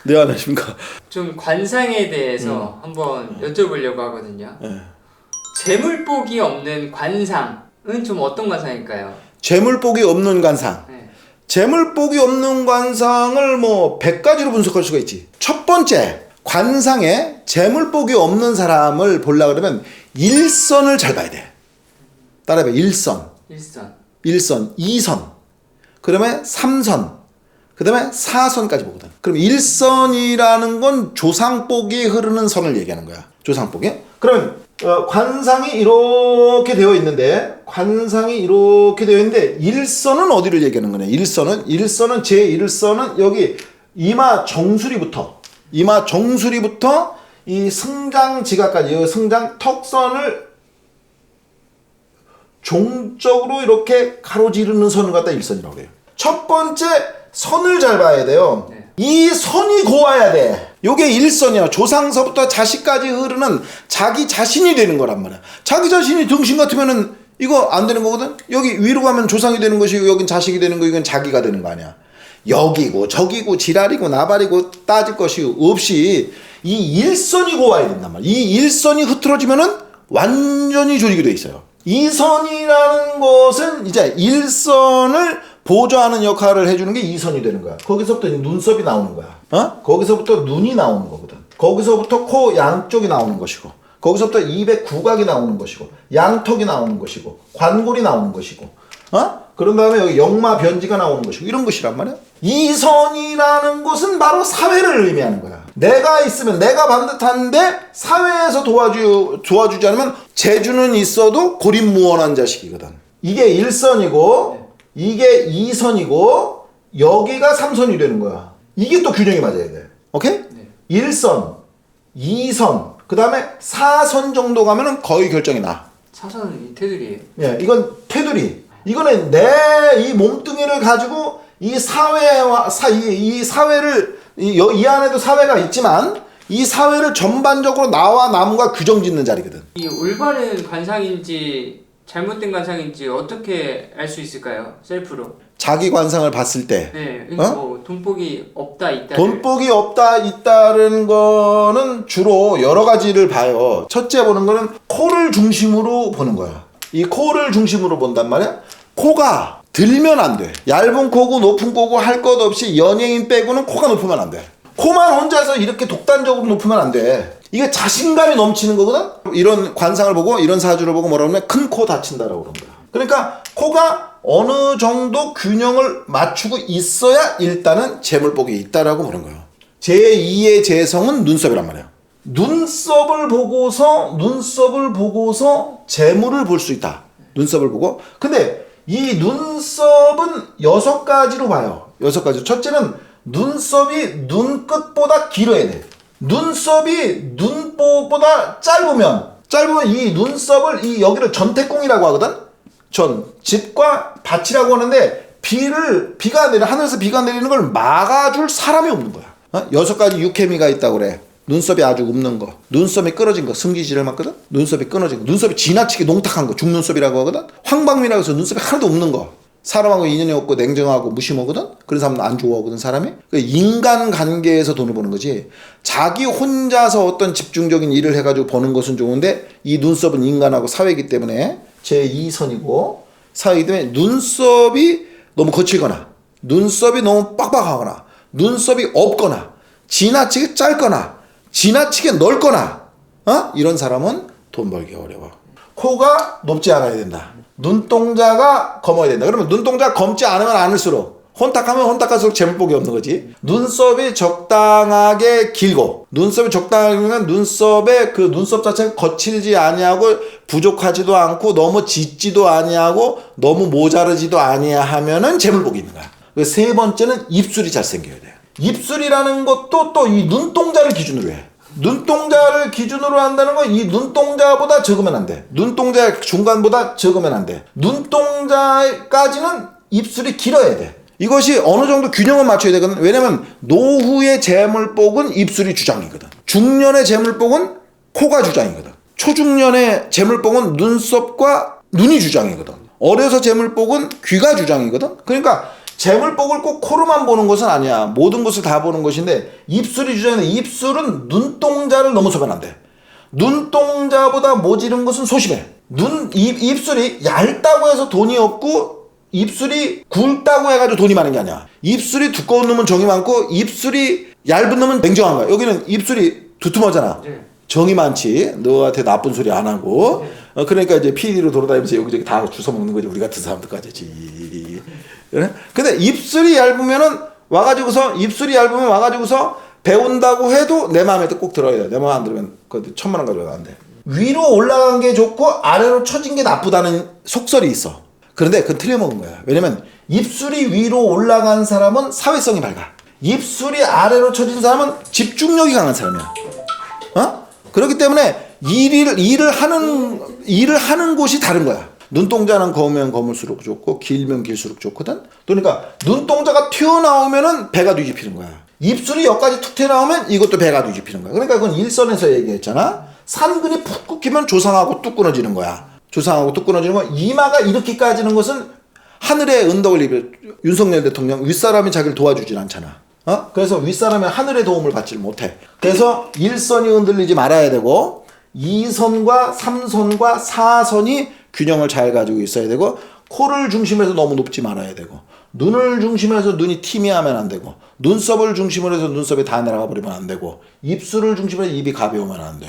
네, 안녕하십니까. 좀 관상에 대해서 한번 여쭤보려고 하거든요. 재물복이 없는 관상은 좀 어떤 관상일까요? 재물복이 없는 관상. 네. 재물복이 없는 관상을 뭐 100가지로 분석할 수가 있지. 첫 번째, 관상에 재물복이 없는 사람을 보려고 그러면 일선을 잘 봐야 돼. 따라해봐. 일선, 2선, 그 다음에 3선, 그 다음에 4선까지 보거든. 그럼 일선이라는 건 조상복이 흐르는 선을 얘기하는 거야. 조상복이. 그러면 관상이 이렇게 되어 있는데, 일선은 어디를 얘기하는 거냐? 일선은 제1선은 여기 이마 정수리부터 이 승장 지각까지, 여기 승장 턱선을 종적으로 이렇게 가로지르는 선을 갖다 일선이라고 해요. 첫 번째 선을 잘 봐야 돼요. 네. 이 선이 고와야 돼. 요게 일선이야. 조상서부터 자식까지 흐르는 자기 자신이 되는 거란 말이야. 자기 자신이 등신 같으면은 이거 안 되는 거거든. 여기 위로 가면 조상이 되는 것이고 여긴 자식이 되는 거, 이건 자기가 되는 거 아니야. 여기고 저기고 지랄이고 나발이고 따질 것이 없이 이 일선이 고와야 된단 말이야. 이 일선이 흐트러지면은 완전히 조리게 돼 있어요. 이 선이라는 것은 이제 일선을 보조하는 역할을 해주는 게 이선이 되는 거야. 거기서부터 눈썹이 나오는 거야. 거기서부터 눈이 나오는 거거든. 거기서부터 코 양쪽이 나오는 것이고, 거기서부터 입의 구각이 나오는 것이고, 양턱이 나오는 것이고, 관골이 나오는 것이고, 그런 다음에 여기 역마 변지가 나오는 것이고, 이런 것이란 말이야. 이선이라는 것은 바로 사회를 의미하는 거야. 내가 있으면 내가 반듯한데 사회에서 도와주지 않으면 재주는 있어도 고립무원한 자식이거든. 이게 일선이고, 이게 2선이고, 여기가 3선이 되는 거야. 이게 또 균형이 맞아야 돼. 오케이? 네. 1선, 2선, 그 다음에 4선 정도 가면은 거의 결정이 나. 4선은 이 테두리예요. 예, 이건 테두리. 이거는 내 이 몸뚱이를 가지고 이 사회와 이 사회를 이 안에도 사회가 있지만 이 사회를 전반적으로 나와 남과 규정 짓는 자리거든. 이 올바른 관상인지 잘못된 관상인지 어떻게 알 수 있을까요? 셀프로. 자기 관상을 봤을 때. 네. 뭐 돈복이 없다 있다. 돈복이 없다 있다는 거는 주로 여러 가지를 봐요. 첫째 보는 거는 코를 중심으로 보는 거야. 이 코를 중심으로 본단 말이야. 코가 들면 안 돼. 얇은 코고 높은 코고 할 것 없이 연예인 빼고는 코가 높으면 안 돼. 코만 혼자서 이렇게 독단적으로 높으면 안 돼. 이게 자신감이 넘치는 거거든. 이런 관상을 보고 이런 사주를 보고 뭐라고 하면 큰 코 다친다라고 그런 거야. 그러니까 코가 어느 정도 균형을 맞추고 있어야 일단은 재물복이 있다라고 보는 거예요. 제2의 재성은 눈썹이란 말이에요. 눈썹을 보고서 재물을 볼 수 있다. 눈썹을 보고. 근데 이 눈썹은 6가지로 봐요. 6가지. 첫째는 눈썹이 눈끝보다 길어야 돼. 눈썹이 눈보다 짧으면 이 눈썹을 이 여기를 전태궁이라고 하거든. 집과 밭이라고 하는데 비가 내려 하늘에서 비가 내리는 걸 막아줄 사람이 없는 거야. 6가지 육해미가 있다고 그래. 눈썹이 아주 없는 거, 눈썹이 끊어진 거, 승기질을 맞거든. 눈썹이 끊어진 거, 눈썹이 지나치게 농탁한 거, 중눈썹이라고 하거든. 황방미라고 해서 눈썹이 하나도 없는 거. 사람하고 인연이 없고 냉정하고 무심하거든. 그런 사람은 안 좋아하거든, 사람이. 인간 관계에서 돈을 버는 거지. 자기 혼자서 어떤 집중적인 일을 해가지고 버는 것은 좋은데 이 눈썹은 인간하고 사회이기 때문에 제2선이고 사회이기 때문에 눈썹이 너무 거칠거나 눈썹이 너무 빡빡하거나 눈썹이 없거나 지나치게 짧거나 지나치게 넓거나 이런 사람은 돈 벌기 어려워. 코가 높지 않아야 된다. 눈동자가 검어야 된다. 그러면 눈동자가 검지 않으면 않을수록 혼탁하면 혼탁할수록 재물복이 없는 거지. 눈썹이 적당하게 길고 눈썹이 적당하면 눈썹의 그 눈썹 자체가 거칠지 아니하고 부족하지도 않고 너무 짙지도 아니하고 너무 모자르지도 아니하면은 재물복이 있는 거야. 그 세 번째는 입술이 잘생겨야 돼. 입술이라는 것도 또 이 눈동자를 기준으로 해. 눈동자를 기준으로 한다는 건 이 눈동자보다 적으면 안 돼. 눈동자 중간보다 적으면 안 돼. 눈동자까지는 입술이 길어야 돼. 이것이 어느 정도 균형을 맞춰야 되거든. 왜냐면 노후의 재물복은 입술이 주장이거든. 중년의 재물복은 코가 주장이거든. 초중년의 재물복은 눈썹과 눈이 주장이거든. 어려서 재물복은 귀가 주장이거든. 그러니까 재물복을 꼭 코로만 보는 것은 아니야. 모든 것을 다 보는 것인데 입술이 주장인데 입술은 눈동자를 넘어서면 안 돼. 눈동자보다 모지른 것은 소심해. 입술이 얇다고 해서 돈이 없고 입술이 굵다고 해가지고 돈이 많은 게 아니야. 입술이 두꺼운 놈은 정이 많고 입술이 얇은 놈은 냉정한 거야. 여기는 입술이 두툼하잖아. 네. 정이 많지. 너한테 나쁜 소리 안 하고. 그러니까 이제 PD로 돌아다니면서 여기저기 다 주워 먹는 거지. 우리 같은 사람들까지. 그래? 근데 입술이 얇으면은 와가지고서 배운다고 해도 내 마음에 꼭 들어야 돼. 내 마음에 안 들으면 그 1,000만 원 가져가도 안 돼. 위로 올라간 게 좋고 아래로 처진 게 나쁘다는 속설이 있어. 그런데 그건 틀려먹은 거야. 왜냐면 입술이 위로 올라간 사람은 사회성이 밝아. 입술이 아래로 처진 사람은 집중력이 강한 사람이야. 그렇기 때문에 일을 하는 곳이 다른 거야. 눈동자는 검으면 검을수록 좋고 길면 길수록 좋거든. 그러니까 눈동자가 튀어나오면은 배가 뒤집히는 거야. 입술이 여기까지 툭 튀어나오면 이것도 배가 뒤집히는 거야. 그러니까 그건 일선에서 얘기했잖아. 산근이 푹 꺾이면 조상하고 뚝 끊어지는 거야. 조상하고 뚝 끊어지는 거. 이마가 이렇게 까지는 것은 하늘의 은덕을 입어. 윤석열 대통령 윗사람이 자기를 도와주진 않잖아. 그래서 윗사람이 하늘의 도움을 받지 못해. 그래서 1선이 흔들리지 말아야 되고 2선과 3선과 4선이 균형을 잘 가지고 있어야 되고 코를 중심으로 해서 너무 높지 말아야 되고 눈을 중심으로 해서 눈이 티미하면 안 되고 눈썹을 중심으로 해서 눈썹이 다 날아가 버리면 안 되고 입술을 중심으로 해서 입이 가벼우면 안 돼.